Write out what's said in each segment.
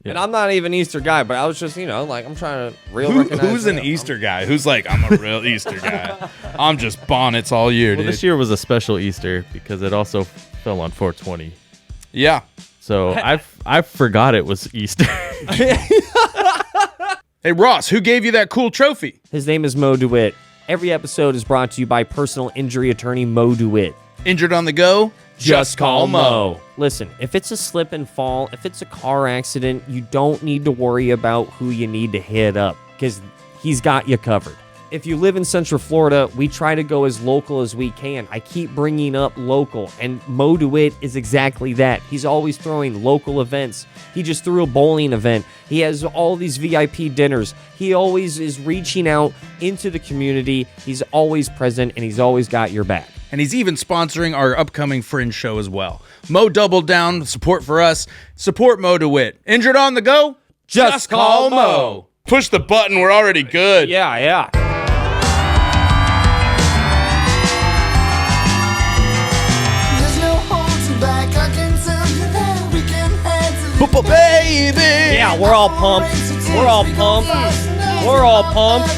Yeah. And I'm not even an Easter guy, but I was just, like, I'm trying to recognize. Who's an Easter guy? Who's like, I'm a real Easter guy. I'm just bonnets all year, Well, dude. this year was a special Easter because it also fell on 420. Yeah. So I forgot it was Easter. Hey, Ross, who gave you that cool trophy? His name is Mo DeWitt. Every episode is brought to you by personal injury attorney Mo DeWitt. Injured on the go? Just call Mo. Listen, if it's a slip and fall, if it's a car accident, you don't need to worry about who you need to hit up because he's got you covered. If you live in Central Florida, we try to go as local as we can. I keep bringing up local, and Mo DeWitt is exactly that. He's always throwing local events. He just threw a bowling event. He has all these VIP dinners. He always is reaching out into the community. He's always present, and he's always got your back. And he's even sponsoring our upcoming Fringe show as well. Mo doubled down support for us. Support Mo DeWitt. Injured on the go? Just call Mo. Push the button. We're already good. Yeah. Baby. Yeah, we're all pumped. We're all pumped. We're all pumped.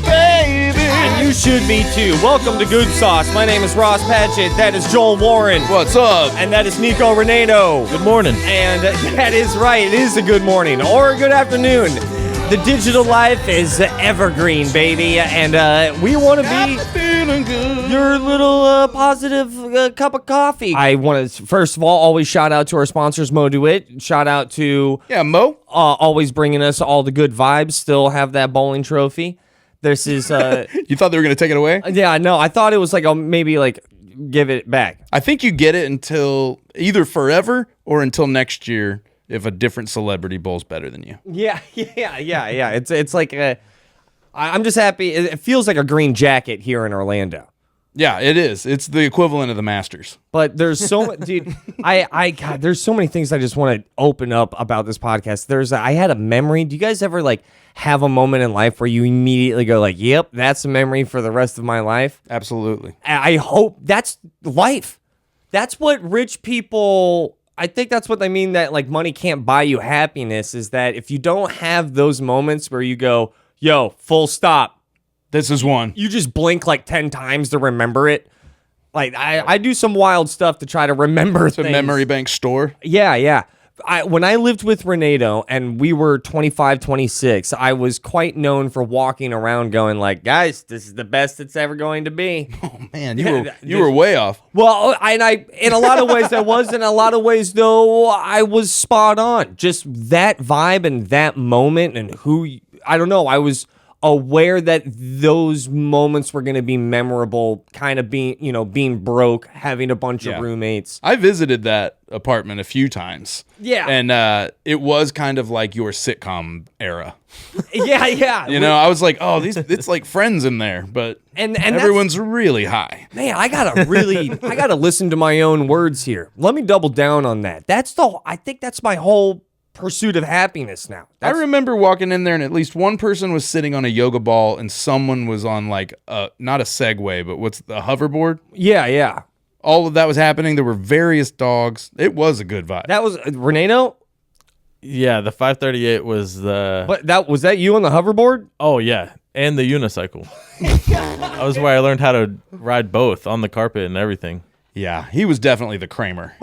Baby. And you should be too. Welcome to Good Sauce. My name is Ross Padgett. That is Joel Warren. What's up? And that is Nico Renato. Good morning. And that is right. It is a good morning or a good afternoon. The digital life is evergreen, baby. And we want to be Feeling good. your little positive cup of coffee. I want to, first of all, always shout out to our sponsors, Mo DeWitt. Shout out to Mo. always bringing us all the good vibes. Still have that bowling trophy. This is You thought they were going to take it away? yeah, no, I thought it was like maybe like give it back. I think you get it until either forever or until next year if a different celebrity bowls better than you. Yeah. It's like I'm just happy. It feels like a green jacket here in Orlando. Yeah, it is. It's the equivalent of the Masters. But there's so much, dude. God, there's so many things I just want to open up about this podcast. I had a memory. Do you guys ever like have a moment in life where you immediately go like, "Yep, that's a memory for the rest of my life"? Absolutely. I hope that's life. That's what rich people. I think that's what they mean that like money can't buy you happiness. Is that if you don't have those moments where you go, "Yo, full stop." This is one. You just blink like 10 times to remember it. Like I do some wild stuff to try to remember It's things. a memory bank store. Yeah. When I lived with Renato and we were 25, 26, I was quite known for walking around going like, guys, this is the best it's ever going to be. Oh man, you were way off. Well, I in a lot of ways I was, in a lot of ways though I was spot on. Just that vibe and that moment and I don't know, I was aware that those moments were going to be memorable, kind of being broke, having a bunch of roommates. I visited that apartment a few times. Yeah. And it was kind of like your sitcom era. Yeah. I was like, oh, it's like Friends in there, but and everyone's really high. Man, I gotta listen to my own words here. Let me double down on that. I think that's my whole pursuit of happiness now. I remember walking in there and at least one person was sitting on a yoga ball and someone was on like not a Segway, but what's the hoverboard? Yeah. All of that was happening. There were various dogs. It was a good vibe. That was Renato? Yeah, the 538 was the... But was that you on the hoverboard? Oh, yeah, and the unicycle. That was where I learned how to ride both on the carpet and everything. Yeah, he was definitely the Kramer.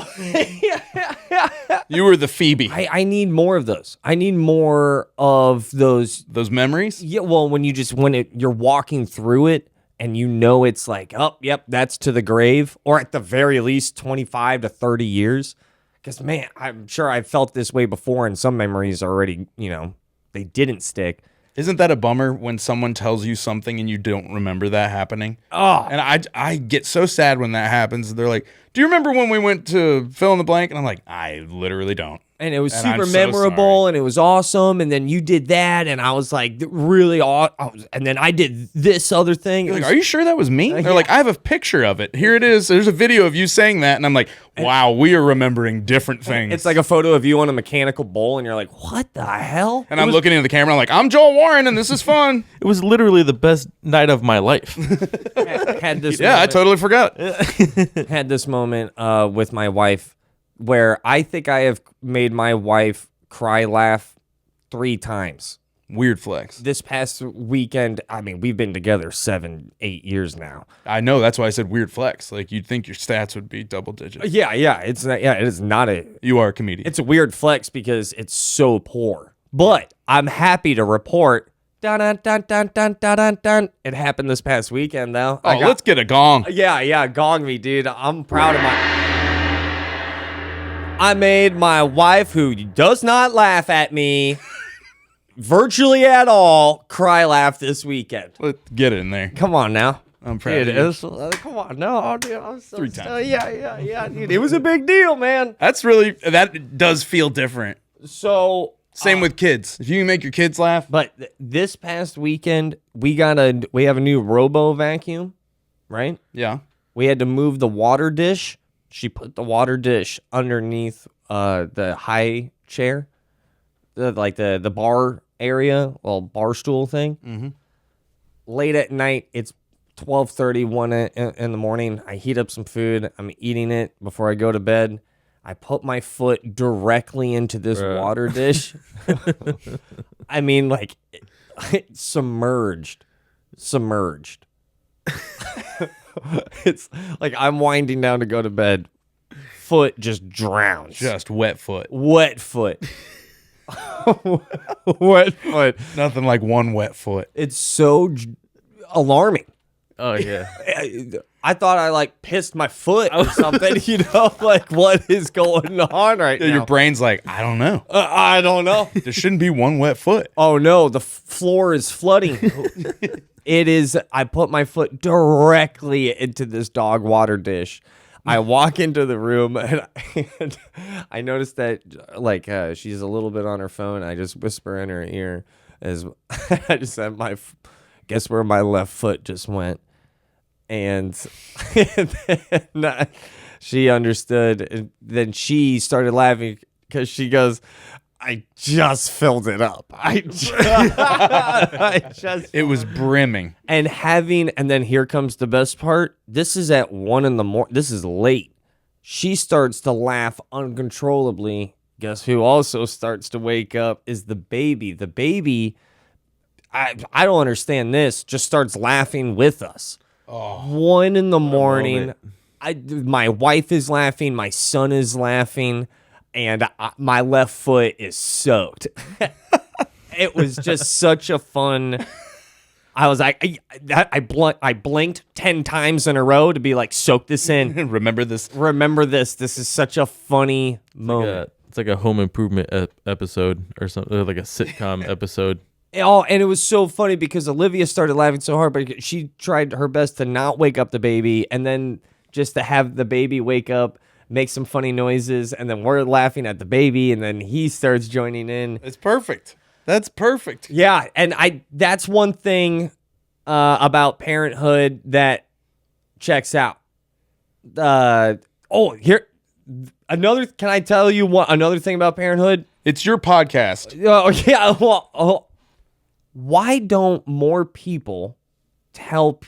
You were the Phoebe. I need more of those. I need more of those memories? Yeah, well, you're walking through it and it's like, oh, yep, that's to the grave, or at the very least 25 to 30 years. Because, man, I'm sure I've felt this way before, and some memories already, they didn't stick. Isn't that a bummer when someone tells you something and you don't remember that happening? Oh. And I get so sad when that happens. They're like, do you remember when we went to fill in the blank? And I'm like, I literally don't. And it was super memorable, and it was awesome. And then you did that, and I was like, really awesome. And then I did this other thing. You're like, are you sure that was me? They're like, I have a picture of it. Here it is. There's a video of you saying that. And I'm like, wow, we are remembering different things. It's like a photo of you on a mechanical bull, and you're like, what the hell? And I'm looking into the camera. I'm like, I'm Joel Warren, and this is fun. It was literally the best night of my life. Had this yeah, moment. I totally forgot. Had this moment with my wife where I think I have made my wife cry, laugh 3 times. Weird flex. This past weekend, I mean, we've been together 7, 8 years now. I know. That's why I said weird flex. Like, you'd think your stats would be double digits. Yeah, it's not. Yeah, it is not a. You are a comedian. It's a weird flex because it's so poor. But I'm happy to report. Dun, dun, dun, dun, dun, dun, dun, dun. It happened this past weekend, though. Oh, let's get a gong. Yeah, gong me, dude. I'm proud of I made my wife, who does not laugh at me virtually at all, cry laugh this weekend. Let's get it in there. Come on now. I'm proud Dude, of you. come on, no, dude, I'm so 3 times. Yeah, dude. It was a big deal, man. That does feel different. So Same with kids. If you can make your kids laugh. But this past weekend, we have a new robo vacuum, right? Yeah. We had to move the water dish. She put the water dish underneath the high chair, the bar area, well, bar stool thing. Mm-hmm. Late at night, it's 12:30, 1 in the morning. I heat up some food. I'm eating it before I go to bed. I put my foot directly into this water dish. I mean, like, submerged. It's like I'm winding down to go to bed. Foot just drowns. Just wet foot. Wet foot. Wet foot. Nothing like one wet foot. It's so alarming. Oh yeah. I thought I like pissed my foot or something, like what is going on right now? Your brain's like, I don't know. I don't know. There shouldn't be one wet foot. Oh no, the floor is flooding. It is. I put my foot directly into this dog water dish. I walk into the room and I noticed that she's a little bit on her phone. I just whisper in her ear as I just said, guess where my left foot just went. And then she understood. And then she started laughing because she goes, I just filled it up. It was brimming. And then here comes the best part. This is at 1 in the morning. This is late. She starts to laugh uncontrollably. Guess who also starts to wake up is the baby. The baby, I don't understand this, just starts laughing with us. 1 in the morning. My wife is laughing. My son is laughing. And my left foot is soaked. It was just such a fun. I was like, I blinked 10 times in a row to be like, soak this in. Remember this. This is such a funny moment. It's like a home improvement episode or something, like a sitcom episode. Oh, and it was so funny because Olivia started laughing so hard, but she tried her best to not wake up the baby, and then just to have the baby wake up, make some funny noises, and then we're laughing at the baby, and then he starts joining in. It's perfect. That's perfect. Yeah, and that's one thing about parenthood that checks out. Here another. Can I tell you another thing about parenthood? It's your podcast. Oh yeah. Well, why don't more people tell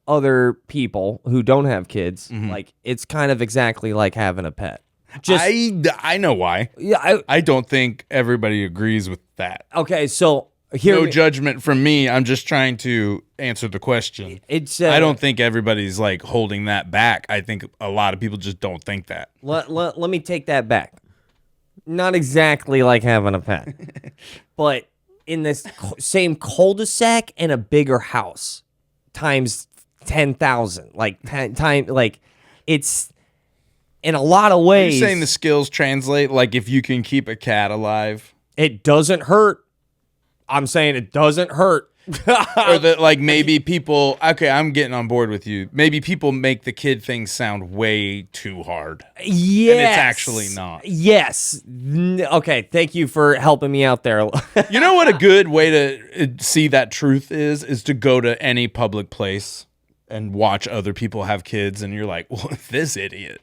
other people who don't have kids, like it's kind of exactly like having a pet? I know why. Yeah, I don't think everybody agrees with that. Okay, so here, no judgment from me. I'm just trying to answer the question. I don't think everybody's like holding that back. I think a lot of people just don't think that. Let me take that back. Not exactly like having a pet, but in this same cul-de-sac and a bigger house times 10,000, like 10 times, like it's in a lot of ways. You're saying the skills translate, like if you can keep a cat alive, it doesn't hurt. I'm saying it doesn't hurt. Or that, like, maybe people, okay, I'm getting on board with you. Maybe people make the kid thing sound way too hard. Yes. And it's actually not. Yes. Okay, thank you for helping me out there. You know what a good way to see that truth is to go to any public place and watch other people have kids, and you're like, well, if this idiot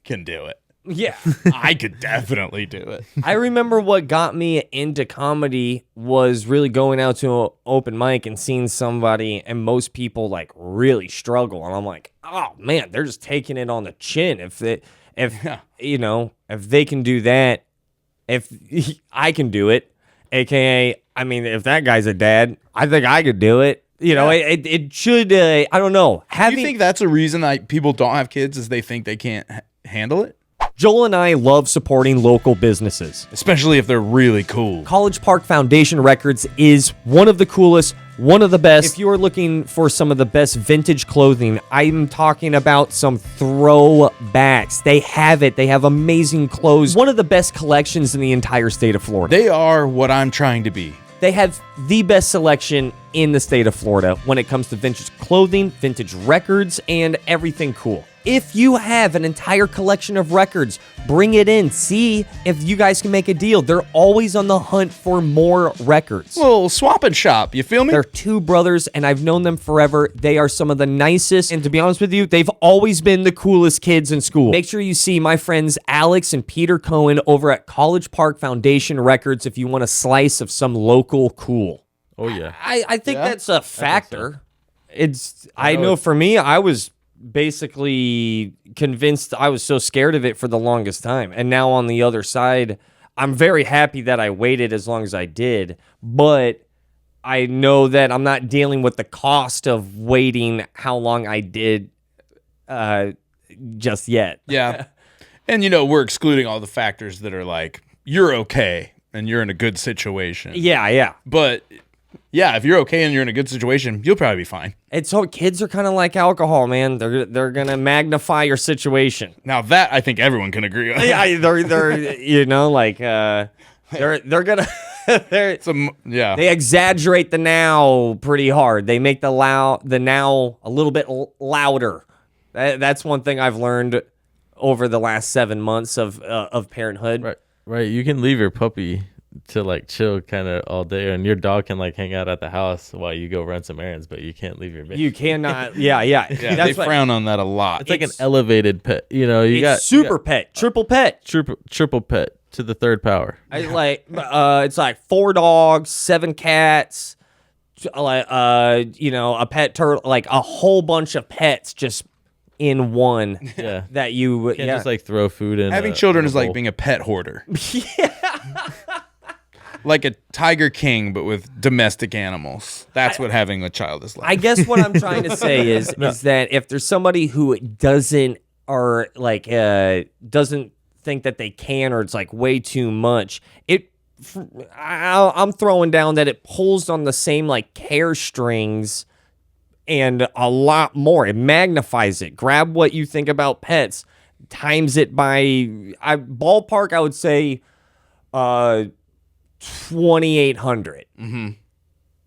can do it, yeah, I could definitely do it. I remember what got me into comedy was really going out to an open mic and seeing somebody, and most people like really struggle, and I'm like, oh man, they're just taking it on the chin. If they can do that, If I can do it, aka, I mean, if that guy's a dad, I think I could do it. You know, it should. I don't know. Do you think that's a reason people don't have kids? Is they think they can't handle it? Joel and I love supporting local businesses, Especially if they're really cool. College Park Foundation Records is one of the coolest, one of the best. If you are looking for some of the best vintage clothing, I'm talking about some throwbacks. They have it. They have amazing clothes. One of the best collections in the entire state of Florida. They are what I'm trying to be. They have the best selection in the state of Florida when it comes to vintage clothing, vintage records, and everything cool. If you have an entire collection of records, bring it in. See if you guys can make a deal. They're always on the hunt for more records. Well, swap and shop. You feel me? They're two brothers, and I've known them forever. They are some of the nicest, and to be honest with you, they've always been the coolest kids in school. Make sure you see my friends Alex and Peter Cohen over at College Park Foundation Records if you want a slice of some local cool. Oh yeah. I think that's a factor. I know for me, I was basically convinced. I was so scared of it for the longest time. And now on the other side, I'm very happy that I waited as long as I did. But I know that I'm not dealing with the cost of waiting how long I did just yet. Yeah. And, you know, we're excluding all the factors that are like, you're okay and you're in a good situation. Yeah. But yeah, if you're okay and you're in a good situation, you'll probably be fine. It's so kids are kind of like alcohol, man. They're gonna magnify your situation. Now that I think everyone can agree on. Yeah, they're you know, like they're gonna they exaggerate the now pretty hard. They make the now a little bit louder. That's one thing I've learned over the last 7 months of parenthood. Right. You can leave your puppy to like chill kind of all day, and your dog can like hang out at the house while you go run some errands, but you can't leave your baby. You cannot. Yeah. They frown on that a lot. It's like an elevated pet. You know, you got pet, triple pet, triple pet to the third power. It's like 4 dogs, 7 cats, a pet turtle, like a whole bunch of pets just in one. Yeah, that you can't just like throw food in. Having children is like being a pet hoarder. Yeah. Like a Tiger King, but with domestic animals. That's what having a child is like. I guess what I'm trying to say is that if there's somebody who doesn't think that they can, or it's like way too much, I'm throwing down that it pulls on the same like care strings and a lot more. It magnifies it. Grab what you think about pets, times it by ballpark. I would say 2,800. Mm-hmm.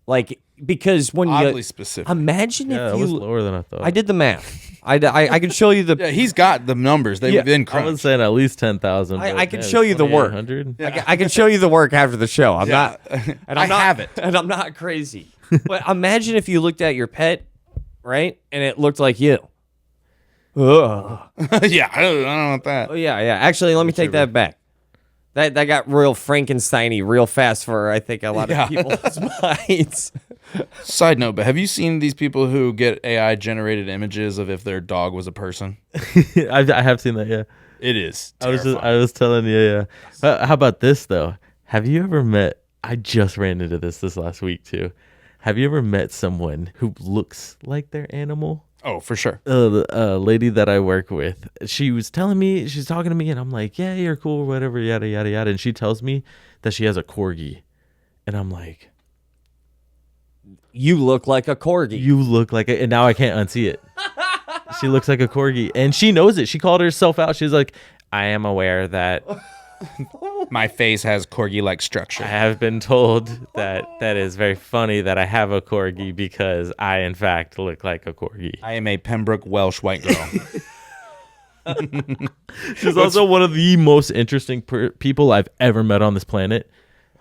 Like, because when oddly specific. Imagine if that you was lower than I thought. I did the math. I can show you the. Yeah, he's got the numbers. They've been I crunched. was saying at least 10,000. I can show you the work. I can show you the work after the show. I'm not. And I have it. And I'm not crazy. But imagine if you looked at your pet, right, and it looked like you. Ugh. Yeah, I don't want that. Oh yeah. Actually, let me take that back. That got real Frankenstein-y real fast for, I think, a lot of people's minds. Side note, but have you seen these people who get AI-generated images of if their dog was a person? I have seen that, yeah. It is terrifying. I was telling you, yeah. How about this, though? Have you ever met, I just ran into this last week, too. Have you ever met someone who looks like their animal? Oh, for sure. The lady that I work with, she was talking to me, and I'm like, yeah, you're cool, whatever, yada, yada, yada. And she tells me that she has a corgi. And I'm like, you look like a corgi. You look like and now I can't unsee it. She looks like a corgi. And she knows it. She called herself out. She's like, I am aware that my face has corgi-like structure. I have been told that is very funny that I have a corgi because I, in fact, look like a corgi. I am a Pembroke Welsh white girl. She's also one of the most interesting people I've ever met on this planet.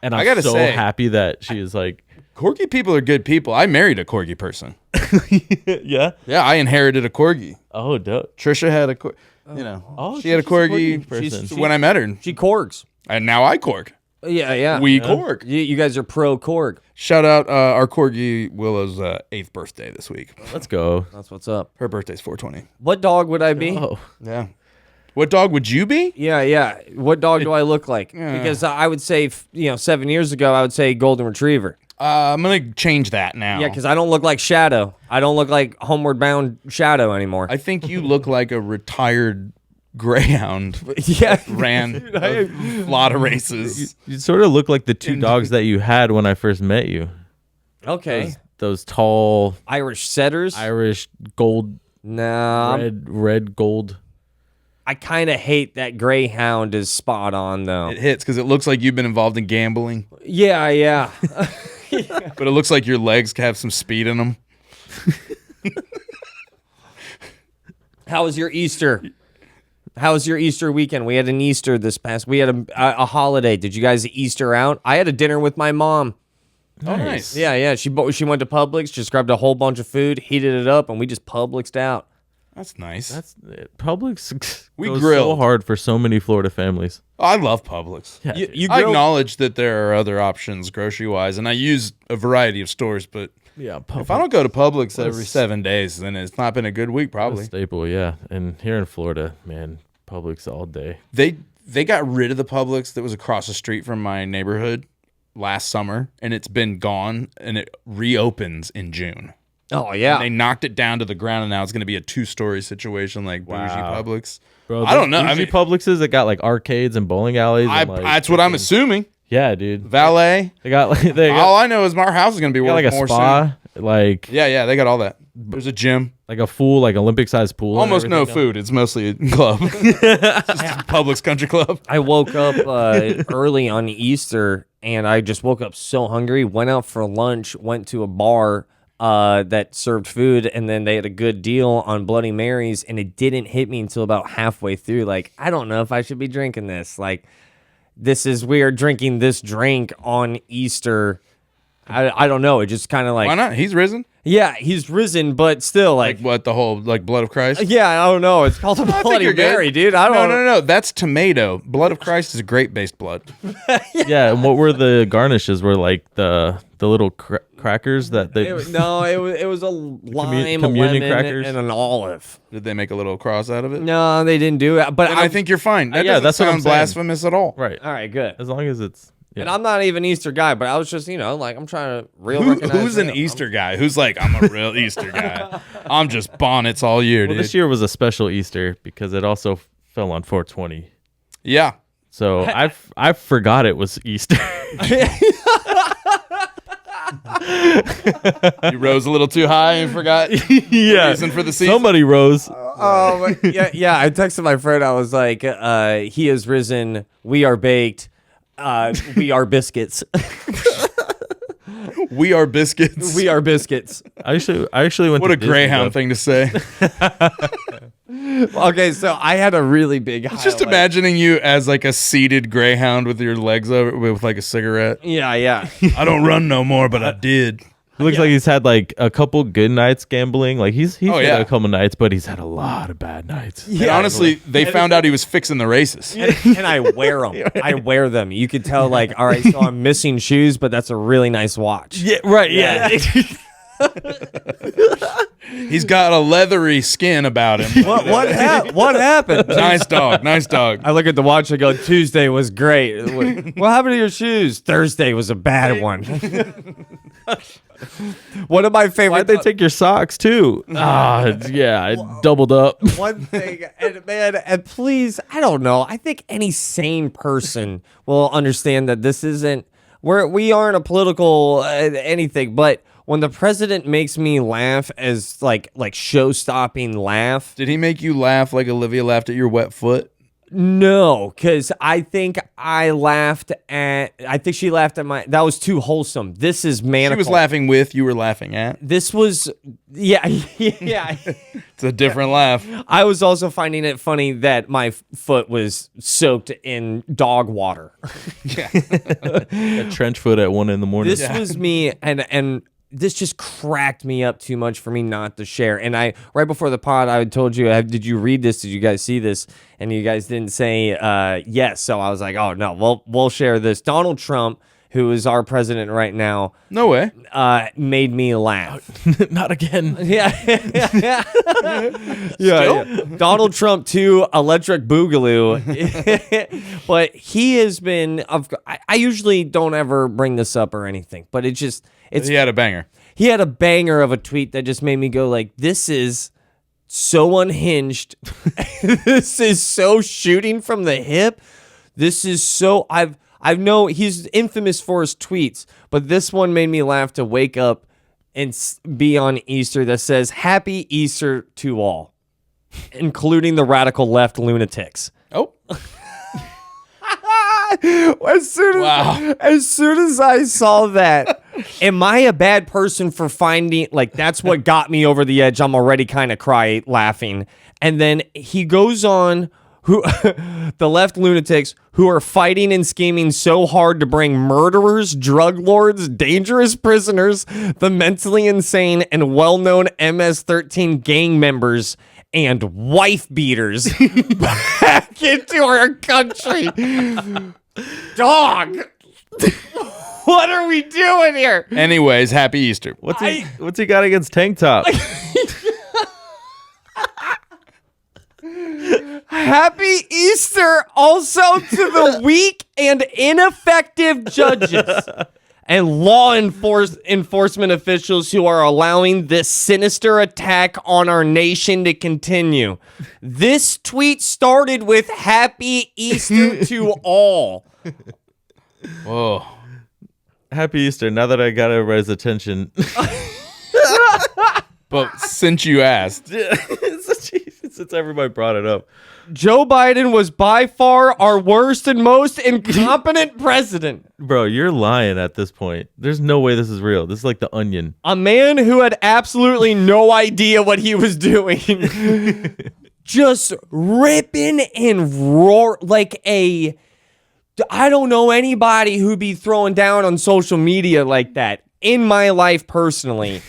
And I'm so happy that she is like... Corgi people are good people. I married a corgi person. Yeah? Yeah, I inherited a corgi. Oh, dope. Trisha had a corgi. You know, she had a corgi when I met her. She corgs. And now I corg. Yeah. We corg. You guys are pro corg. Shout out our corgi Willow's 8th birthday this week. Let's go. That's what's up. Her birthday's 4/20. What dog would I be? Oh. Yeah. What dog would you be? Yeah. What dog do I look like? Because I would say, 7 years ago, I would say golden retriever. I'm gonna change that now. Yeah, because I don't look like Shadow. I don't look like Homeward Bound Shadow anymore. I think you look like a retired greyhound. Yeah, Ran a lot of races. You sort of look like the two dogs that you had when I first met you. Okay. Those tall Irish setters. Irish gold, No, red gold. I kind of hate that Greyhound is spot on though. It hits because it looks like you've been involved in gambling, Yeah. but it looks like your legs have some speed in them. How was your Easter? How was your Easter weekend? We had an Easter this past. We had a holiday. Did you guys Easter out? I had a dinner with my mom. Oh, nice. Yeah. She went to Publix, just grabbed a whole bunch of food, heated it up, and we just Publixed out. That's nice. That's Publix. We goes grilled so hard for so many Florida families. I love Publix. Yeah, You, dude. you I grill- acknowledge that there are other options grocery-wise, and I use a variety of stores, but yeah. if I don't go to Publix every 7 days, then it's not been a good week, probably. staple, yeah. And here in Florida, man, Publix all day. They got rid of the Publix that was across the street from my neighborhood last summer, and it's been gone, and it reopens in June. Oh yeah. They knocked it down to the ground, and now it's going to be a 2-story situation like bougie Wow. Publix. Bro, I don't know. I mean, Publixes that got like arcades and bowling alleys. And, like, that's what I'm assuming. Yeah, dude. Valet. They got like they All got, I know is our house is going to be they got worth like a more spa, like soon. Yeah, they got all that. There's a gym. like a full like Olympic sized pool. and Almost no everything. food. It's mostly a club. It's just a Publix country club. I woke up early on Easter, and I just woke up so hungry. Went out for lunch. Went to a bar that served food, and then they had a good deal on Bloody Marys, and it didn't hit me until about halfway through. Like, I don't know if I should be drinking this. Like, this is weird drinking this drink on Easter. I don't know. It just kind of like, Why not? He's risen. yeah, he's risen, but still like, Like what? The whole like blood of Christ. yeah, I don't know. It's called a I think Bloody you're good. Mary, dude. I don't No. That's tomato. Blood of Christ is grape-based blood. Yeah, and what were the garnishes? Were like the little crackers that they. It was a lime, a communion lemon, crackers? and an olive. Did they make a little cross out of it? No, they didn't do it. But Then I think you're fine. That yeah, doesn't that's what I'm sound saying. blasphemous at all. Right. all right, good. As long as it's. Yeah. And I'm not even an Easter guy, but I was just, like, I'm trying to recognize Who's an real. Easter guy? Who's like, I'm a real Easter guy. I'm just bonnets all year, Well, dude. this year was a special Easter because it also fell on 420. Yeah. So I forgot it was Easter. You rose a little too high and forgot yeah. reason for the season. Somebody rose. Oh, yeah. I texted my friend. I was like, he is risen. We are baked. We are biscuits. We are biscuits. We are biscuits. I actually went. What to a Greyhound Disney, thing to say. Okay, so I had a really big Just highlight. imagining you as like a seated Greyhound with your legs over with like a cigarette. Yeah. I don't run no more, but I did. He looks like he's had like a couple good nights gambling. Like he's Oh, had yeah. a couple nights, but he's had a lot of bad nights. And honestly, they found out he was fixing the races. And I wear them. I wear them. You could tell, like, all right, so I'm missing shoes, but that's a really nice watch. Yeah, right. Yeah. He's got a leathery skin about him. What happened? Nice dog. Nice dog. I look at the watch. I go, Tuesday was great. What happened to your shoes? Thursday was a bad one. One of my favorite. Why'd they take your socks too? Yeah, I doubled up. One thing, and man, and please, I don't know. I think any sane person will understand that this isn't. We aren't a political anything, but when the president makes me laugh as like show-stopping laugh. Did he make you laugh like Olivia laughed at your wet foot? No, because I think she laughed at that was too wholesome. This is maniacal. She was laughing with, you were laughing at. This was, yeah. It's a different laugh. I was also finding it funny that my foot was soaked in dog water. A trench foot at 1 a.m. This was me, and this just cracked me up too much for me not to share. And right before the pod, I told you, did you read this? Did you guys see this? And you guys didn't say yes. So I was like, oh no, we'll share this. Donald Trump who is our president right now, No way. made me laugh. Not again. Yeah. Yeah. Donald Trump too, Electric Boogaloo. But he has been, I usually don't ever bring this up or anything, but he had a banger. He had a banger of a tweet that just made me go like, this is so unhinged. This is so shooting from the hip. This is so, I know he's infamous for his tweets, but this one made me laugh to wake up and be on Easter that says, Happy Easter to all, including the radical left lunatics. Oh. As soon as I saw that, am I a bad person for finding, like, that's what got me over the edge. I'm already kind of laughing. And then he goes on, the left lunatics who are fighting and scheming so hard to bring murderers, drug lords, dangerous prisoners, the mentally insane and well-known MS-13 gang members, and wife beaters back into our country. Dog, what are we doing here? Anyways, happy Easter. What's he got against tank top? Happy Easter also to the weak and ineffective judges and law enforcement officials who are allowing this sinister attack on our nation to continue. This tweet started with Happy Easter to all. Whoa. Happy Easter. Now that I got everybody's attention. But since you asked. Since everybody brought it up. Joe Biden was by far our worst and most incompetent president. Bro, you're lying at this point. There's no way this is real. This is like The Onion. A man who had absolutely no idea what he was doing. Just ripping and roar like a... I don't know anybody who'd be throwing down on social media like that in my life personally.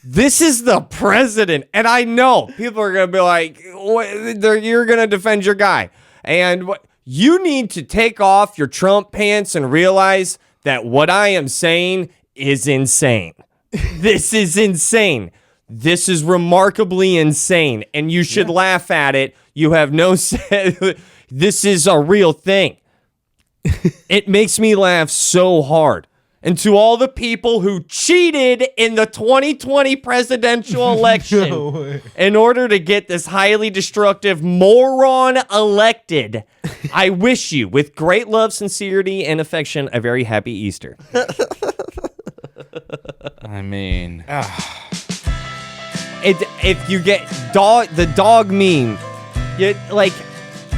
This is the president. And I know people are going to be like, you're going to defend your guy. And you need to take off your Trump pants and realize that what I am saying is insane. This is insane. This is remarkably insane. And you should laugh at it. You have no say. This is a real thing. It makes me laugh so hard. And to all the people who cheated in the 2020 presidential election in order to get this highly destructive moron elected, I wish you, with great love, sincerity, and affection, a very happy Easter. I mean... If you get the dog meme,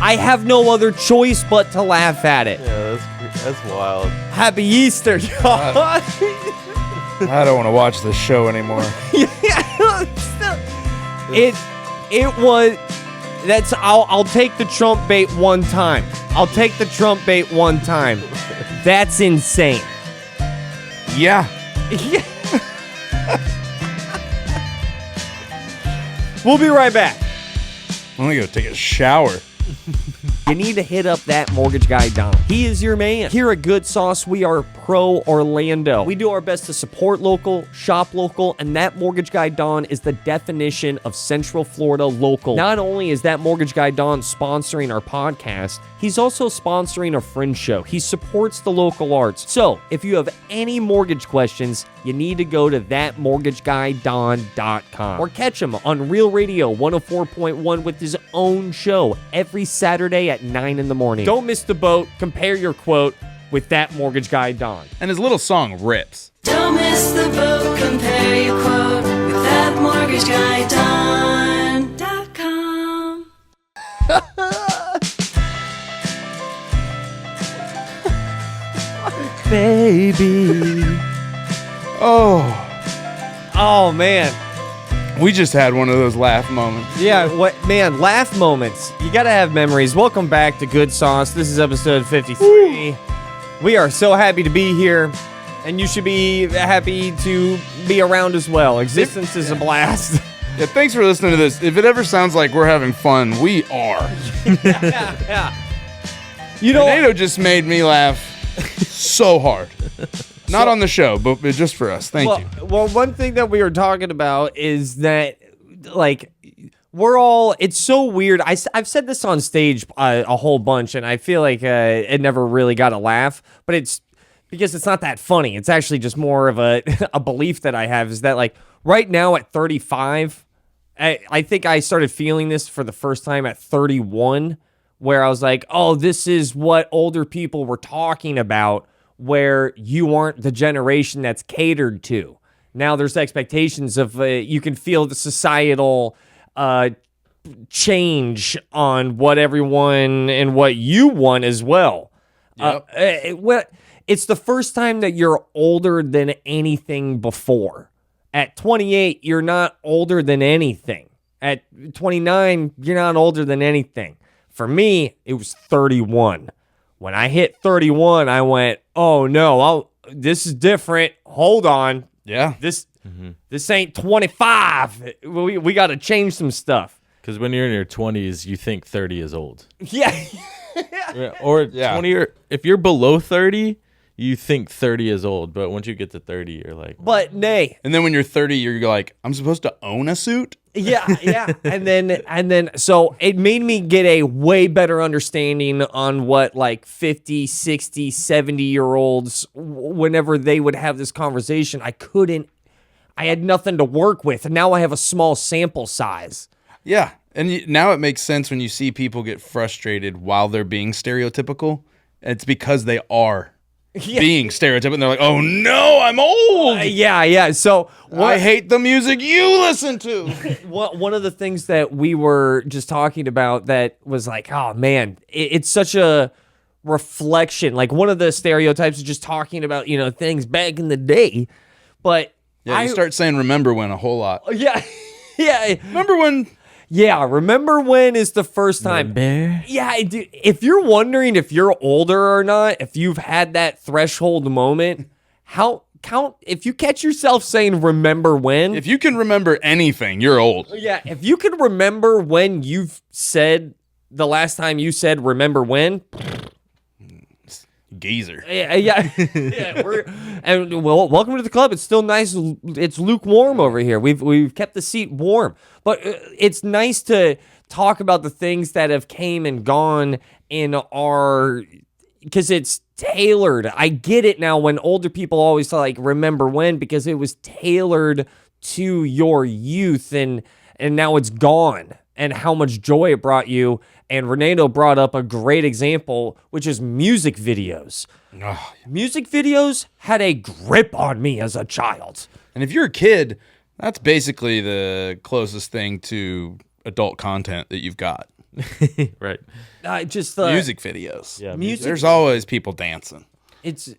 I have no other choice but to laugh at it. Yeah, that's wild. Happy Easter, y'all. I don't want to watch this show anymore. I'll take the Trump bait one time. That's insane. Yeah. We'll be right back. I'm gonna go take a shower. You need to hit up that mortgage guy, Don. He is your man. Here at Good Sauce, we are pro Orlando. We do our best to support local, shop local, and that mortgage guy, Don, is the definition of Central Florida local. Not only is that mortgage guy, Don, sponsoring our podcast, he's also sponsoring a Fringe show. He supports the local arts. So, if you have any mortgage questions, you need to go to thatmortgageguydon.com or catch him on Real Radio 104.1 with his own show every Saturday at 9 in the morning. Don't miss the boat. Compare your quote with that mortgage guy, Don. And his little song rips. Don't miss the boat. Compare your quote with that mortgage guy, Don.com. Baby. Oh, man. We just had one of those laugh moments. Yeah, laugh moments. You gotta have memories. Welcome back to Good Sauce. This is episode 53. Woo. We are so happy to be here, and you should be happy to be around as well. Existence is a blast. Yeah, thanks for listening to this. If it ever sounds like we're having fun, we are. Yeah. You know, Tornado just made me laugh so hard. Not on the show, but just for us. Thank you. Well, one thing that we were talking about is that, like, it's so weird. I've said this on stage a whole bunch, and I feel like it never really got a laugh, but it's because it's not that funny. It's actually just more of a belief that I have, is that, like, right now at 35, I think I started feeling this for the first time at 31, where I was like, oh, this is what older people were talking about, where you aren't the generation that's catered to. Now there's expectations of, you can feel the societal change on what everyone and what you want as well. Yep. It's the first time that you're older than anything before. At 28, you're not older than anything. At 29, you're not older than anything. For me, it was 31. When I hit 31, I went, oh no, this is different. Hold on. Yeah. This ain't 25. We got to change some stuff. Because when you're in your 20s, you think 30 is old. Yeah. Or 20, or if you're below 30, you think 30 is old. But once you get to 30, you're like, But nay. And then when you're 30, you're like, I'm supposed to own a suit? Yeah. And then so it made me get a way better understanding on what, like, 50, 60, 70-year-olds, whenever they would have this conversation, I had nothing to work with. And now I have a small sample size. Yeah. And now it makes sense when you see people get frustrated while they're being stereotypical. It's because they are being stereotypical. And they're like, oh no, I'm old. Yeah. So I hate the music you listen to. one of the things that we were just talking about that was like, oh man, it's such a reflection. Like, one of the stereotypes is just talking about, things back in the day. But Yeah, you start saying remember when a whole lot. Yeah. Remember when? Yeah, remember when is the first time. Yeah, if you're wondering if you're older or not, if you've had that threshold moment, if you catch yourself saying remember when. If you can remember anything, you're old. Yeah, if you can remember when you've said the last time you said remember when. Geezer. Yeah. Welcome to the club. It's still nice. It's lukewarm over here. We've kept the seat warm, but it's nice to talk about the things that have came and gone because it's tailored. I get it now when older people always like remember when, because it was tailored to your youth, and now it's gone, and how much joy it brought you. And Renato brought up a great example, which is music videos. Oh. Music videos had a grip on me as a child. And if you're a kid, that's basically the closest thing to adult content that you've got. Right. Music videos. Yeah, There's always people dancing. If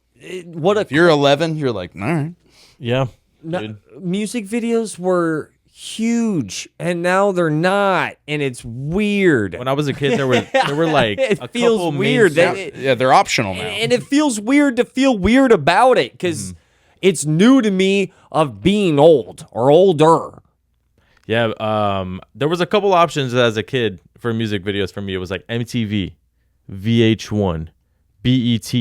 you're 11, you're like, all right. Yeah. Music videos were huge, and now they're not, and it's weird. When I was a kid, there were like it a feels couple weird. They're optional now. And it feels weird to feel weird about it, because it's new to me of being old or older. Yeah, there was a couple options as a kid for music videos for me. It was like MTV, VH1, BET.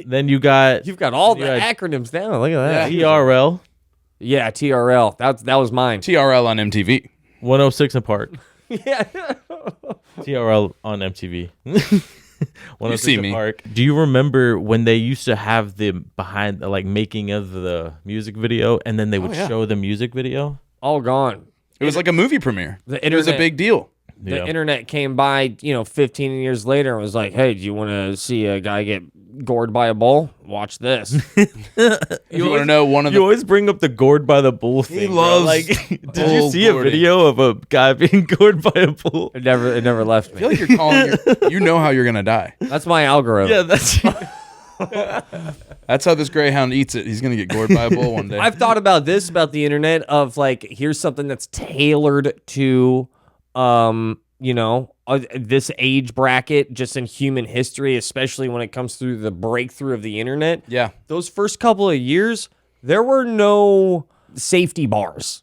Then you've got all the acronyms down. Look at that. TRL. Yeah, TRL. That was mine. TRL on MTV. 106 and Park. Yeah. TRL on MTV. 106 see and me. Park. Do you remember when they used to have the behind, like, making of the music video, and then they would show the music video? All gone. It was like a movie premiere. It was a big deal. The internet came by, 15 years later and was like, hey, do you want to see a guy get gored by a bull? Watch this. You want to know one of the... You always bring up the gored by the bull thing. He loves did you see a video of a guy being gored by a bull? It never left me. I feel like you're calling you know how you're going to die. That's my algorithm. Yeah, that's... That's how this greyhound eats it. He's going to get gored by a bull one day. I've thought about the internet, of like, here's something that's tailored to, this age bracket just in human history, especially when it comes through the breakthrough of the internet. Yeah. Those first couple of years, there were no safety bars.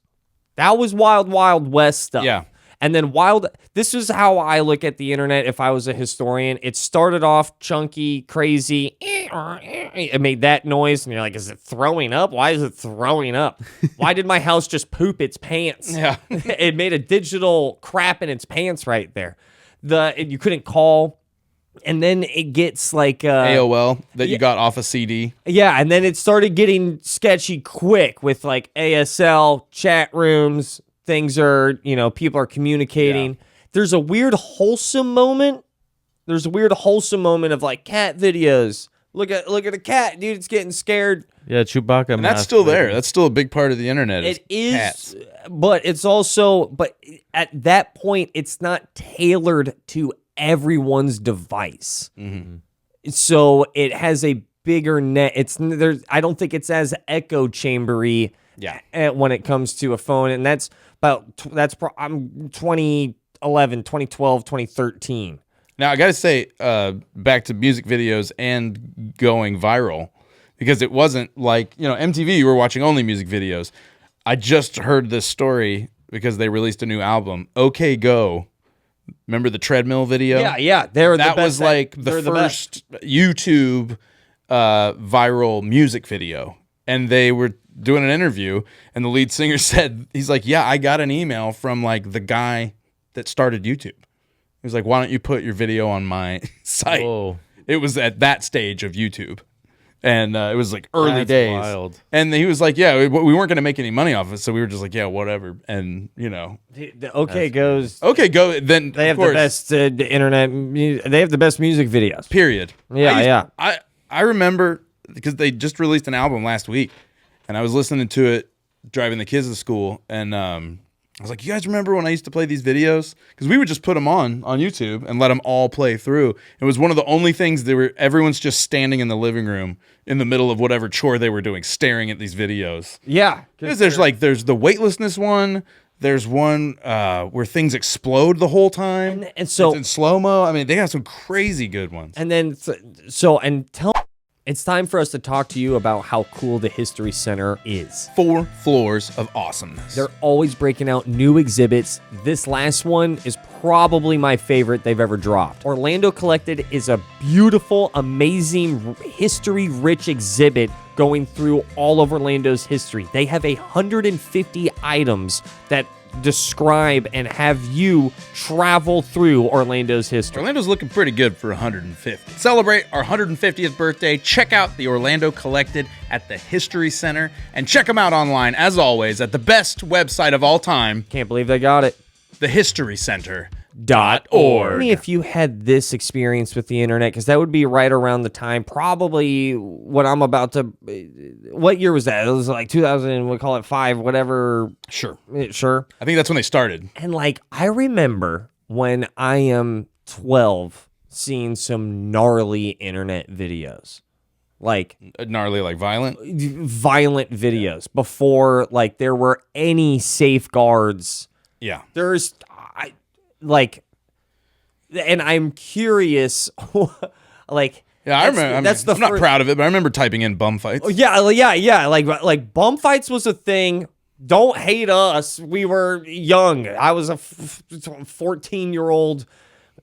That was wild, wild west stuff. Yeah. And then this is how I look at the internet if I was a historian. It started off chunky, crazy. It made that noise. And you're like, is it throwing up? Why is it throwing up? Why did my house just poop its pants? Yeah. It made a digital crap in its pants right there. You couldn't call. And then it gets like AOL that you got off a CD. Yeah, and then it started getting sketchy quick with like ASL, chat rooms, things are, people are communicating. Yeah. There's a weird wholesome moment. There's a weird wholesome moment of like cat videos. Look at a cat, dude, it's getting scared. Yeah, Chewbacca. And that's still there. That's still a big part of the internet. It is, cats. but it's also, at that point, it's not tailored to everyone's device. Mm-hmm. So it has a bigger net. I don't think it's as echo chambery. Yeah. When it comes to a phone, and I'm 2011, 2012, 2013. Now I got to say, back to music videos and going viral, because it wasn't like, MTV, you were watching only music videos. I just heard this story because they released a new album, OK Go. Remember the treadmill video? Yeah. That was like the first YouTube viral music video. And they were doing an interview, and the lead singer said, he's like, yeah, I got an email from like the guy that started YouTube. He was like, why don't you put your video on my site? Whoa. It was at that stage of YouTube. And it was like early That's days. wild. And he was like, yeah, we weren't going to make any money off it. So we were just like, yeah, whatever. And, The OK Goes. OK Go. Then They have the best internet. They have the best music videos. Period. Yeah. I remember because they just released an album last week, and I was listening to it driving the kids to school, and I was like, you guys remember when I used to play these videos? Because we would just put them on YouTube and let them all play through. It was one of the only things everyone's just standing in the living room in the middle of whatever chore they were doing, staring at these videos. Yeah. Because there's the weightlessness one. There's one where things explode the whole time. And so it's in slow-mo. I mean, they have some crazy good ones. And then, it's time for us to talk to you about how cool the History Center is. 4 floors of awesomeness. They're always breaking out new exhibits. This last one is probably my favorite they've ever dropped. Orlando Collected is a beautiful, amazing, history-rich exhibit going through all of Orlando's history. They have 150 items that describe and have you travel through Orlando's history. Orlando's looking pretty good for 150. Celebrate our 150th birthday. Check out the Orlando Collected at the History Center, and check them out online, as always, at the best website of all time, Can't believe they got it. thehistorycenter.org. Tell me if you had this experience with the internet, because that would be right around the time, probably what I'm about to. What year was that? It was like 2000. We'll call it 5, whatever. Sure. Sure. I think that's when they started. And like I remember when I am 12, seeing some gnarly internet videos, like Gnarly, like violent. violent videos before like there were any safeguards. Yeah. And I'm curious, like. Yeah, I remember. I'm not proud of it, but I remember typing in bum fights. Oh, yeah. Like bum fights was a thing. Don't hate us. We were young. I was a 14-year-old.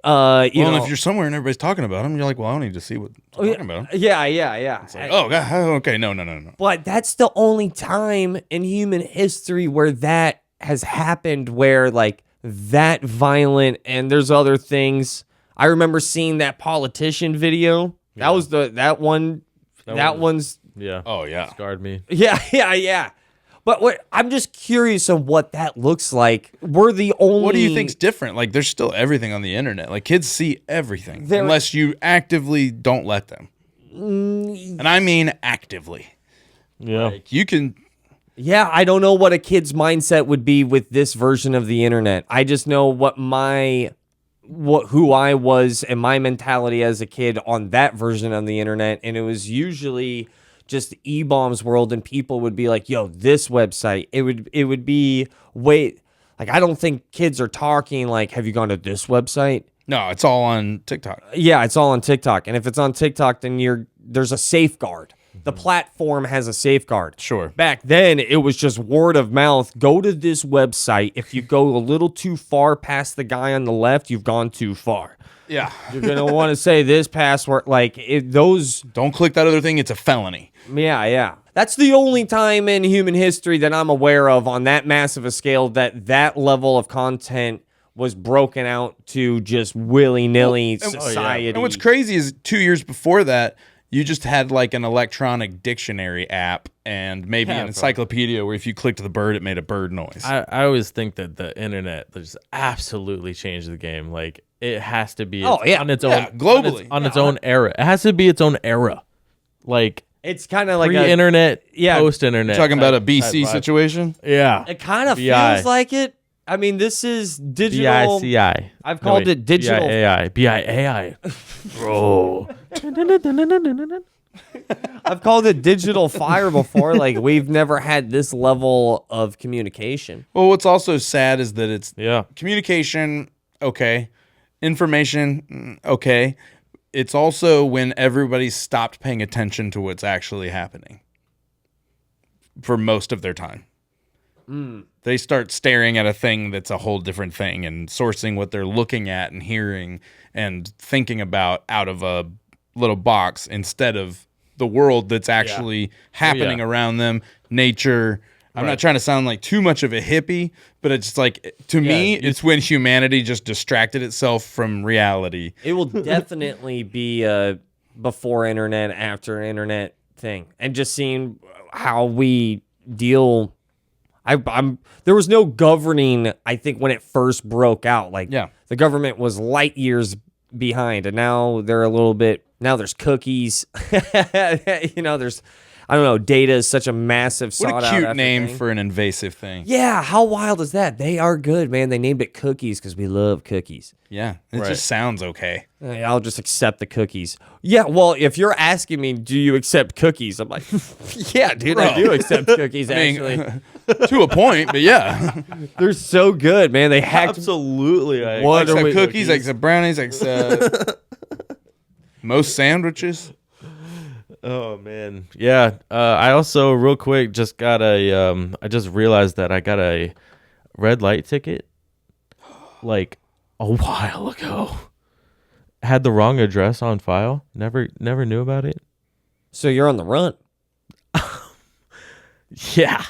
If you're somewhere and everybody's talking about them, you're like, well, I don't need to see what they're talking about. Yeah. It's like, oh, God, okay, no. But that's the only time in human history where that has happened, where like that violent, and there's other things. I remember seeing that politician video. Yeah. That was that one. That one's. Yeah. Oh, yeah. Scarred me. Yeah. But I'm just curious of what that looks like. We're the only. What do you think's different? Like, there's still everything on the internet. Like, kids see everything unless you actively don't let them. And I mean actively. Yeah. Like, you can. Yeah, I don't know what a kid's mindset would be with this version of the internet. I just know who I was and my mentality as a kid on that version of the internet, and it was usually just E-Bombs world, and people would be like, yo, this website. It would be like, I don't think kids are talking like, have you gone to this website? No, it's all on TikTok. Yeah, it's all on TikTok. And if it's on TikTok, then there's a safeguard. The platform has a safeguard. Sure. Back then, it was just word of mouth. Go to this website. If you go a little too far past the guy on the left, you've gone too far. Yeah. You're going to want to say this password. Like, those... Don't click that other thing. It's a felony. Yeah. That's the only time in human history that I'm aware of on that massive a scale that level of content was broken out to just willy-nilly society. And what's crazy is 2 years before that, you just had like an electronic dictionary app and maybe an encyclopedia where if you clicked the bird, it made a bird noise. I always think that the internet just absolutely changed the game. Like, it has to be on its own globally. on its own era. It has to be its own era. Like, it's kind of like pre-internet, post-internet. Talking about a BC situation? Yeah. It kind of BI. feels like it. I mean, this is digital. BICI. I've called it digital. BIAI. Bro. I've called it digital fire before. Like, we've never had this level of communication. Well, what's also sad is that it's Yeah. communication, okay. Information, okay. It's also when everybody stopped paying attention to what's actually happening for most of their time. They start staring at a thing that's a whole different thing and sourcing what they're looking at and hearing and thinking about out of a little box instead of the world that's actually happening around them, nature. I'm not trying to sound like too much of a hippie, but it's like, to me, it's when humanity just distracted itself from reality. It will definitely be a before internet, after internet thing. And just seeing how we deal... there was no governing, I think, when it first broke out. Like, the government was light years behind, and now they're a little bit. Now there's cookies. There's, I don't know. Data is such a massive, What sought a out cute name thing. for an invasive thing. Yeah, how wild is that? They are good, man. They named it cookies because we love cookies. Yeah, it just sounds okay. I'll just accept the cookies. Yeah, well, if you're asking me, do you accept cookies? I'm like, yeah, dude, I do accept cookies, actually. To a point, but yeah. They're so good, man. They hacked... Absolutely. I accept cookies, I accept brownies, I accept most sandwiches. Oh man, yeah. I also real quick just got a. I just realized that I got a red light ticket, like a while ago. Had the wrong address on file. Never knew about it. So you're on the run. Yeah,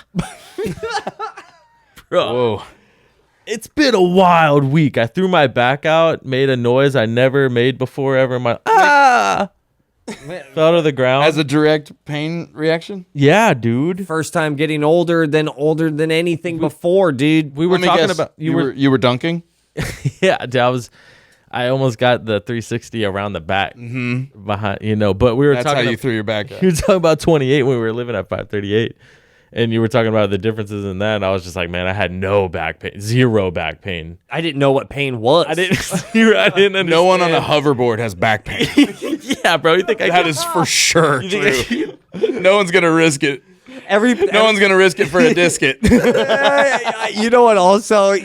bro. Whoa. It's been a wild week. I threw my back out, made a noise I never made before ever in my fell to the ground. As a direct pain reaction? Yeah, dude. First time getting older than anything before, dude. We were talking about you were dunking? Yeah, dude, I almost got the 360 around the back behind, but we were That's talking how you threw your back out. You were talking about 28 when we were living at 538. And you were talking about the differences in that, and I was just like, man, I had no back pain, zero back pain. I didn't know what pain was. I didn't understand. No one on a hoverboard has back pain. Yeah, bro. You think That is for sure true. No one's going to risk it. No one's going to risk it for a disket. You know what? Also,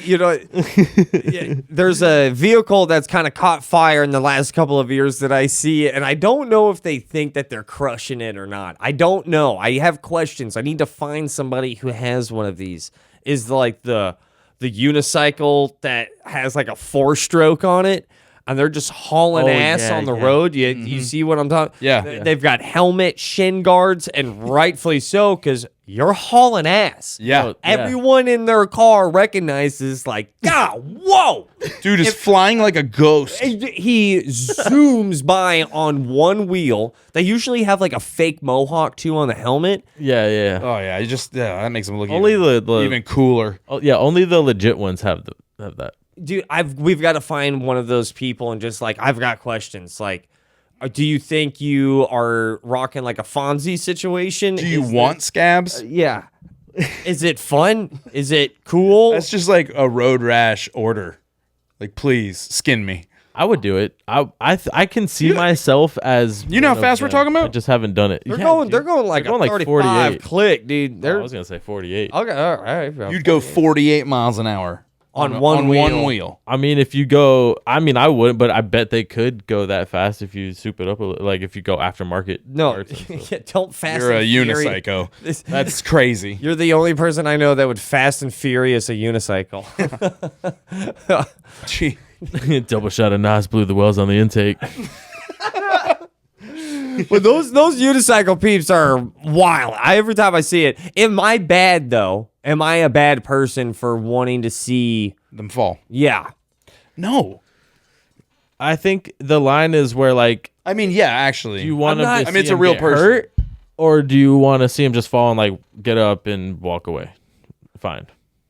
there's a vehicle that's kind of caught fire in the last couple of years that I see, and I don't know if they think that they're crushing it or not. I don't know. I have questions. I need to find somebody who has one of these. Is like the unicycle that has like a 4-stroke on it, and they're just hauling ass on the road. You see what I'm talking? Yeah. They've got helmet, shin guards, and rightfully so, because you're hauling ass. Yeah. Everyone in their car recognizes, like, God, whoa! Dude is flying like a ghost. He zooms by on one wheel. They usually have like a fake mohawk too on the helmet. Yeah. Oh, yeah. That makes him look Only even cooler. Oh, yeah, only the legit ones have that. Dude, we've got to find one of those people and just like, I've got questions. Like, do you think you are rocking like a Fonzie situation? Do you want scabs? Yeah. Is it fun? Is it cool? That's just like a road rash order. Like, please skin me. I would do it. I can see myself as. You know how fast we're talking about? I just haven't done it. They're going like a 35 48. click, dude. I was gonna say 48. Okay, all right. You'd go 48 miles an hour on one wheel. one wheel. I mean, if you go, I mean, I wouldn't, but I bet they could go that fast if you soup it up a little. Like if you go aftermarket. No, parts and stuff. yeah, don't fast. You're a and furious. unicycle. This- That's crazy. You're the only person I know that would fast and furious a unicycle. Gee. Double shot of Nas blew the wells on the intake. But those unicycle peeps are wild. Every time I see it, am I bad though? Am I a bad person for wanting to see? Them fall. Yeah, No. I think the line is where like, I mean, yeah, actually. do you want I'm not- to? I mean, it's a real person. hurt, or do you want to see him just fall and like get up and walk away? Fine.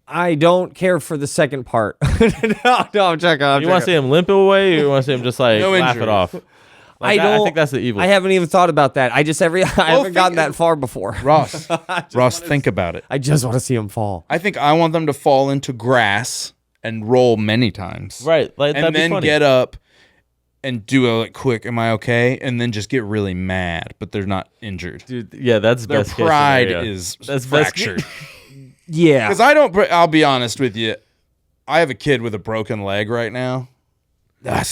I don't care for the second part. no, I'm checking. You want to see him limp away, or you want to see him just like No laugh injury. it off? Like, I think that's the evil. I haven't even thought about that. I haven't gotten that far before. Ross, think about it. I just want to see him fall. I think I want them to fall into grass and roll many times. Right, like that'd And be then funny. get up and do a like, quick, am I okay? And then just get really mad, but they're not injured. Dude, yeah, that's Their best case pride scenario. is That's best fractured. Yeah. Because I'll be honest with you. I have a kid with a broken leg right now. I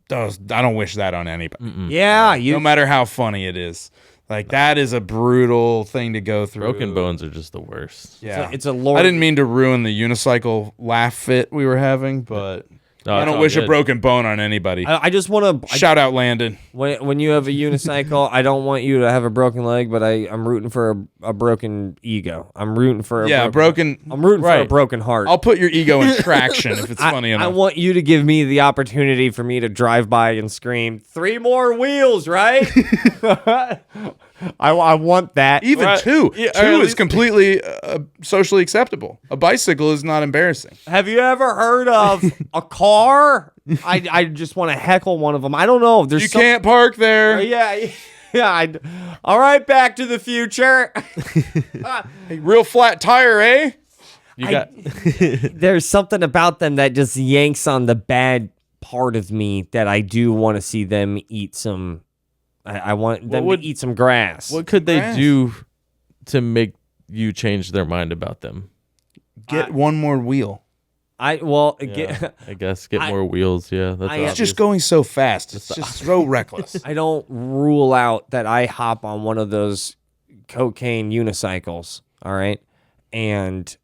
don't wish that on anybody. Yeah. No matter how funny it is. Like, that is a brutal thing to go through. Broken bones are just the worst. Yeah. It's a Lord. I didn't mean to ruin the unicycle laugh fit we were having, but No, I it's don't all wish a good. broken bone on anybody. I just want to. Shout out Landon. When you have a unicycle, I don't want you to have a broken leg, but I'm rooting for a broken ego. I'm rooting for a Yeah, broken. I'm rooting for a Right. broken heart. I'll put your ego in traction if it's funny I enough. want you to give me the opportunity for me to drive by and scream, 3 more wheels, right? I want that. Even Right. two. Yeah, or Two at is least- completely socially acceptable. A bicycle is not embarrassing. Have you ever heard of a car? I just want to heckle one of them. I don't know. There's You can't park there. Yeah. All right, Back to the Future. Hey, real flat tire, eh? You got There's something about them that just yanks on the bad part of me that I do want to see them eat some. I want them would- to eat some grass. what could they Grass. do to make you change their mind about them? Get one more wheel. I guess get more wheels. Yeah, that's I- It's obvious. just going so fast. It's just so reckless. I don't rule out that I hop on one of those cocaine unicycles, all right, and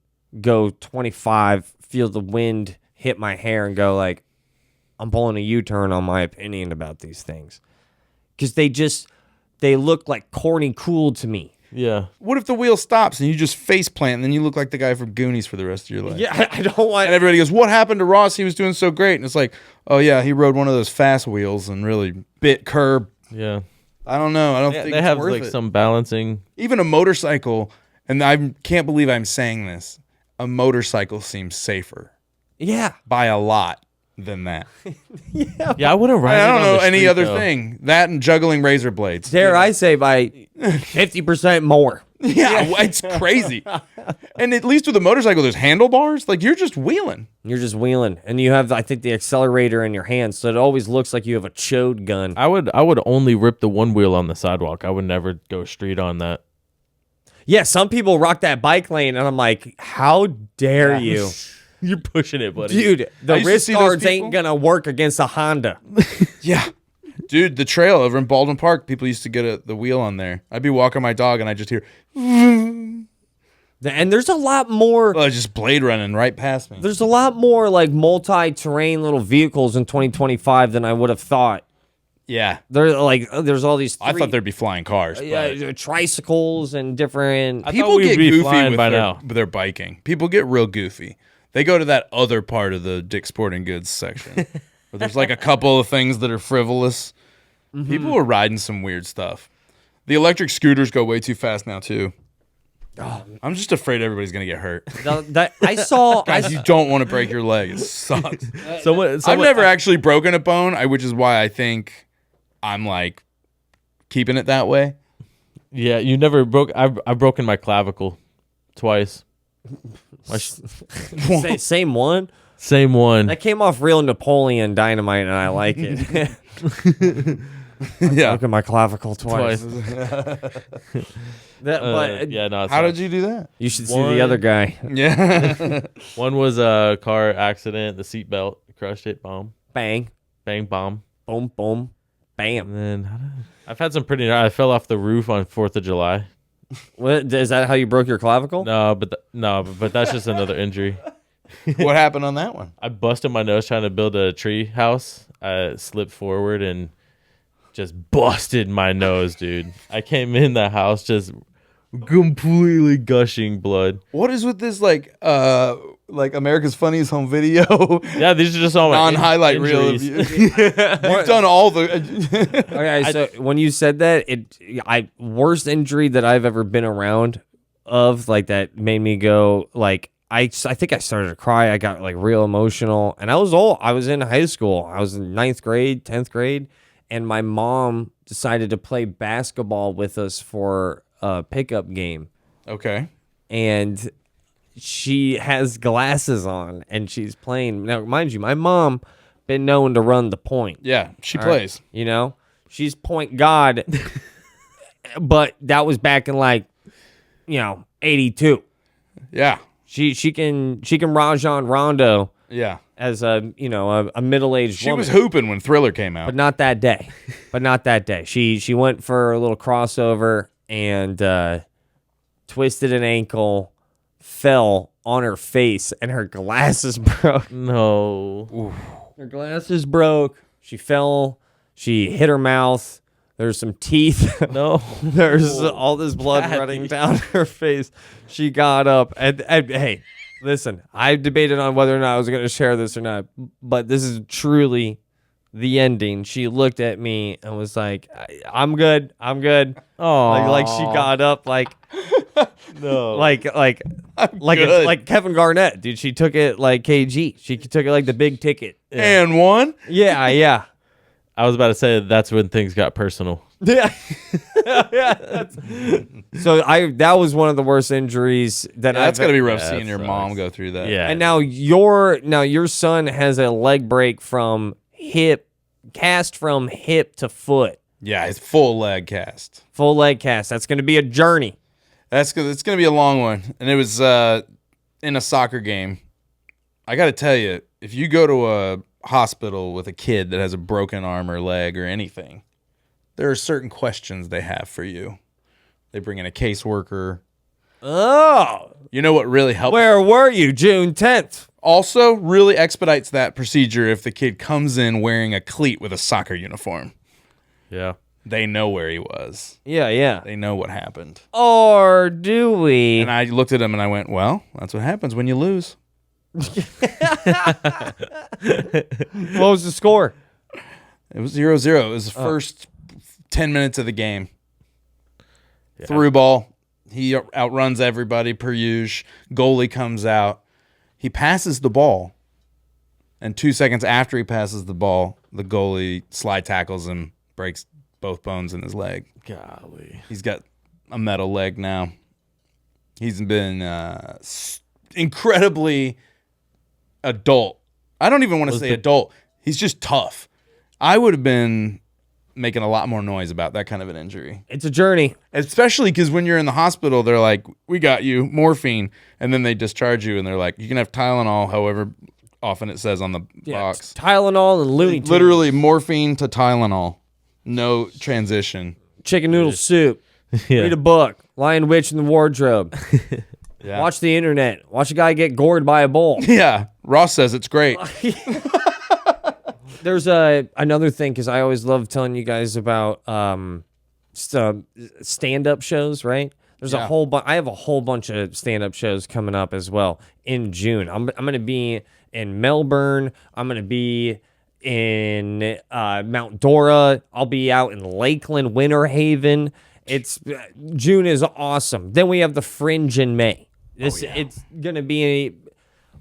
go 25, feel the wind hit my hair, and go like, I'm pulling a U-turn on my opinion about these things, because they look like corny cool to me. Yeah. What if the wheel stops and you just face plant and then you look like the guy from Goonies for the rest of your life? Yeah, I don't want. And everybody goes, "What happened to Ross? He was doing so great." And it's like, "Oh yeah, he rode one of those fast wheels and really bit curb." Yeah. I don't know. I don't They think have it's worth like it. some balancing. Even a motorcycle, and I can't believe I'm saying this. A motorcycle seems safer Yeah, by a lot than that. Yeah, I wouldn't ride. I it don't on know the any street, other though. thing. That and juggling razor blades. dare I say by 50% more. Yeah, it's crazy. And at least with a motorcycle, there's handlebars. Like, you're just wheeling. You're just wheeling, and you have, I think, the accelerator in your hand, so it always looks like you have a chode gun. I would only rip the one wheel on the sidewalk. I would never go street on that. Yeah, some people rock that bike lane, and I'm like, how dare you? You're pushing it, buddy. Dude, the I used to wrist see those guards people. ain't gonna work against a Honda. Yeah. Dude, the trail over in Baldwin Park, people used to get the wheel on there. I'd be walking my dog and I just hear, And there's a lot more. just blade running right past me. There's a lot more like multi-terrain little vehicles in 2025 than I would have thought. Yeah. There's all these. I thought there'd be flying cars. But tricycles and different. I people thought we'd get be goofy flying with by their, now. with their biking. People get real goofy. They go to that other part of the Dick's Sporting Goods section where there's like a couple of things that are frivolous. People are riding some weird stuff. The electric scooters go way too fast now too. I'm just afraid everybody's gonna get hurt. I saw. Guys, you don't want to break your leg. It sucks. Someone, I've never actually broken a bone, which is why I think I'm like keeping it that way. Yeah, you never broke. I've broken my clavicle twice. Same one. Same one. That came off real Napoleon Dynamite, and I like it. Yeah. Broken my clavicle twice. But Yeah, no. It's How not. did you do that? you should see the other guy. Yeah. One was a car accident. The seatbelt crushed it. Bomb, Bang, bang, bomb. boom, boom, bam. And then I've had some pretty. I fell off the roof on 4th of July. What, is that how you broke your clavicle? No, but that's just another injury. What happened on that one? I busted my nose trying to build a tree house. I slipped forward and just busted my nose, dude. I came in the house just completely gushing blood. What is with this like America's Funniest Home Video Yeah, these are just all my non-highlight reel of injuries. you? You've done all the. Okay, so when you said that, worst injury that I've ever been around of, like, that made me go, like, I think I started to cry. I got, like, real emotional, and I was old. I was in high school. I was in 9th grade, 10th grade, and my mom decided to play basketball with us for a pickup game, Okay. and she has glasses on, and she's playing. Now, mind you, my mom been known to run the point. Yeah, she All right? plays. You know, she's point god, but that was back in, like, 82. Yeah. She can Rajon Rondo Yeah. as a middle-aged She woman. was hooping when Thriller came out. But not that day. She went for a little crossover and twisted an ankle, fell on her face, and her glasses broke. No. Her glasses broke. She fell. She hit her mouth. There's some teeth. No. There's all this blood running down her face. She got up and hey, listen, I debated on whether or not I was going to share this or not, but this is truly the ending. She looked at me and was like, "I'm good. I'm good." Oh, Like she got up like no. like good. Kevin Garnett, dude. She took it like KG. She took it like the big ticket. And one. Yeah. I was about to say that's when things got personal. Yeah. So that was one of the worst injuries that That's I've got to be rough Yeah, seeing that your sucks. mom go through that. Yeah. And now your son has a leg break from hip to foot. Yeah, it's full leg cast. Full leg cast. That's going to be a journey. It's going to be a long one. And it was in a soccer game. I got to tell you, if you go to a hospital with a kid that has a broken arm or leg or anything, there are certain questions they have for you. They bring in a caseworker. Oh, You know what really helps? where were you June 10th? Also, really expedites that procedure if the kid comes in wearing a cleat with a soccer uniform. Yeah. They know where he was. Yeah. They know what happened. Or do we? And I looked at him and I went, well, that's what happens when you lose. What was the score? It was 0-0. It was the first 10 minutes of the game. Yeah. Through ball. He outruns everybody per usual. Goalie comes out. He passes the ball. And 2 seconds after he passes the ball, the goalie slide tackles him, breaks both bones in his leg. Golly. He's got a metal leg now. He's been incredibly adult. I don't even want to say adult. He's just tough. I would have been making a lot more noise about that kind of an injury. It's a journey. Especially because when you're in the hospital, they're like, we got you, morphine. And then they discharge you and they're like, you can have Tylenol, however often it says on the box. Tylenol and Looney Tunes. Literally morphine to Tylenol. No transition. Chicken noodle soup. Yeah. Read a book. Lion Witch in the Wardrobe. Yeah. Watch the internet. Watch a guy get gored by a bull. Yeah. Ross says it's great. There's another thing, because I always love telling you guys about stand-up shows, right? There's Yeah. I have a whole bunch of stand-up shows coming up as well in June. I'm going to be in Melbourne. I'm going to be in Mount Dora. I'll be out in Lakeland, Winter Haven. June is awesome. Then we have the Fringe in May. It's going to be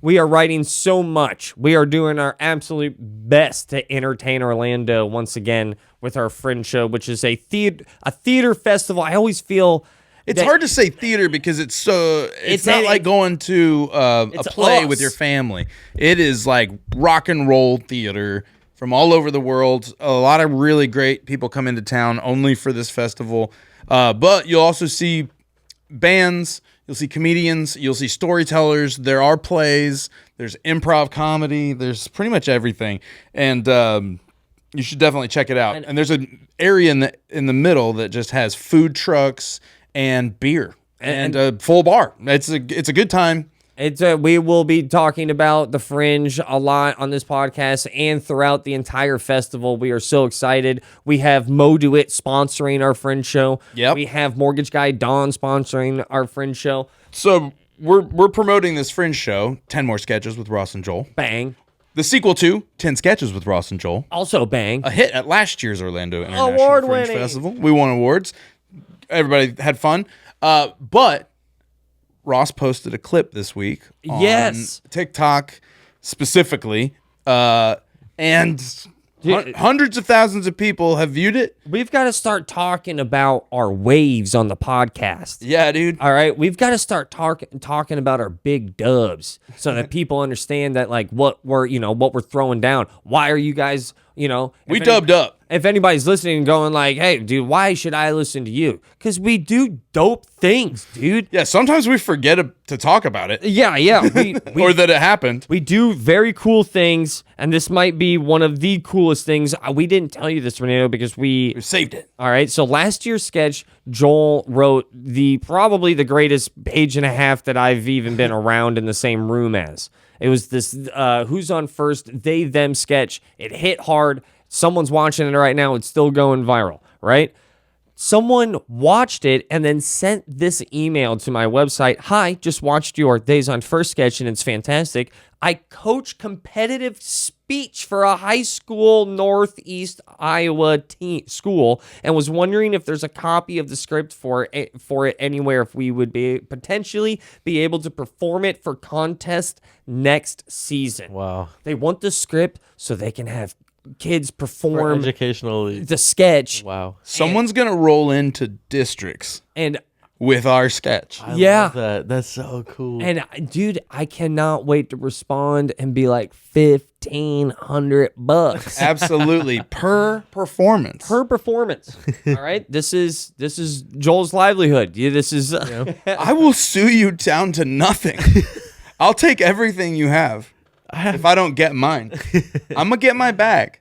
we are writing so much. We are doing our absolute best to entertain Orlando once again with our Fringe show, which is a theater festival. I always feel It's hard to say theater because it's It's not a- like going to a It's play us. with your family. It is like rock and roll theater from all over the world. A lot of really great people come into town only for this festival. But you'll also see bands, you'll see comedians, you'll see storytellers. There are plays, there's improv comedy, there's pretty much everything. And you should definitely check it out. And there's an area in the middle that just has food trucks and beer and a full bar. It's a good time. We will be talking about the Fringe a lot on this podcast and throughout the entire festival. We are so excited. We have Mo Do It sponsoring our Fringe show. Yep. We have Mortgage Guy Don sponsoring our Fringe show. So we're promoting this Fringe show, 10 More Sketches with Rauce and Joel. Bang. The sequel to 10 Sketches with Rauce and Joel. Also bang. A hit at last year's Orlando International Award-winning. Fringe Festival. We won awards. Everybody had fun. But Ross posted a clip this week on TikTok specifically, and hundreds of thousands of people have viewed it. We've got to start talking about our waves on the podcast. Yeah, dude. All right, we've got to start talking about our big dubs so that people understand that like what we're throwing down. Why are you guys, we dubbed up. If anybody's listening and going like, "Hey, dude, why should I listen to you?" Because we do dope things, dude. Yeah, sometimes we forget to talk about it. Yeah. Or that it happened. We do very cool things, and this might be one of the coolest things. We didn't tell you this, Renato, because we saved it. All right, so last year's sketch, Joel wrote probably the greatest page and a half that I've even been around in the same room as. It was this Who's on First, They, Them sketch. It hit hard. Someone's watching it right now. It's still going viral, right? Someone watched it and then sent this email to my website. Hi, just watched your Days on First sketch and it's fantastic. I coach competitive speech for a high school Northeast Iowa school and was wondering if there's a copy of the script for it anywhere, if we would potentially be able to perform it for contest next season. Wow. They want the script so they can have kids perform educationally the sketch. Wow. Someone's going to roll into districts And with our sketch. I Yeah. love that. That's so cool. And dude, I cannot wait to respond and be like $1,500 Absolutely. Per performance. per performance. All right, this is Joel's livelihood. This is I will sue you down to nothing. I'll take everything you have. If I don't get mine, I'm going to get my bag.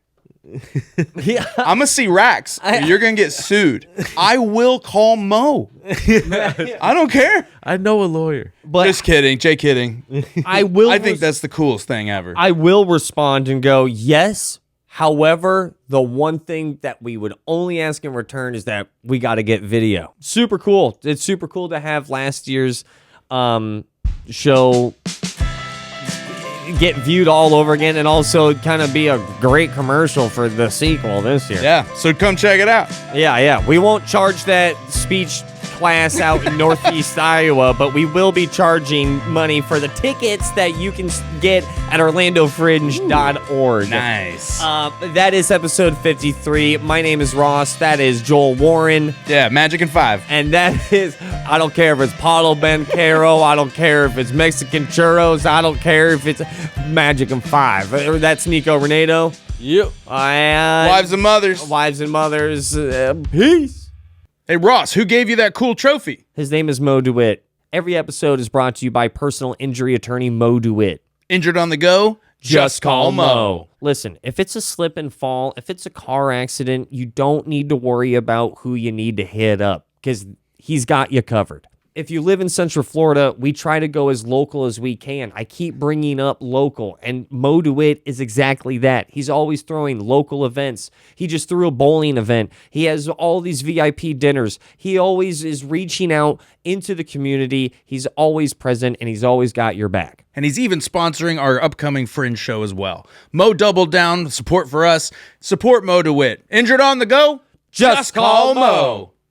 yeah. I'm going to see Rax. You're going to get sued. I will call Mo. I don't care. I know a lawyer. But Just kidding. Jay kidding. I will. I think that's the coolest thing ever. I will respond and go yes. However, the one thing that we would only ask in return is that we got to get video. Super cool. It's super cool to have last year's show get viewed all over again and also kind of be a great commercial for the sequel this year. Yeah, so come check it out. Yeah. We won't charge that speech class out in Northeast Iowa, but we will be charging money for the tickets that you can get at orlandofringe.org. Nice. That is episode 53. My name is Ross. That is Joel Warren. Yeah, Magic and 5. And that is, I don't care if it's Palo Ben Caro. I don't care if it's Mexican churros. I don't care if it's Magic and 5. That's Nico Renato. Yep. Wives and mothers. Wives and mothers. Peace. Hey, Ross, who gave you that cool trophy? His name is Mo Do It. Every episode is brought to you by personal injury attorney Mo Do It. Injured on the go? Just call Mo. Listen, if it's a slip and fall, if it's a car accident, you don't need to worry about who you need to hit up because he's got you covered. If you live in Central Florida, we try to go as local as we can. I keep bringing up local, and Mo Do It is exactly that. He's always throwing local events. He just threw a bowling event. He has all these VIP dinners. He always is reaching out into the community. He's always present, and he's always got your back. And he's even sponsoring our upcoming Fringe show as well. Mo doubled down, support for us. Support Mo Do It. Injured on the go? Just call Mo.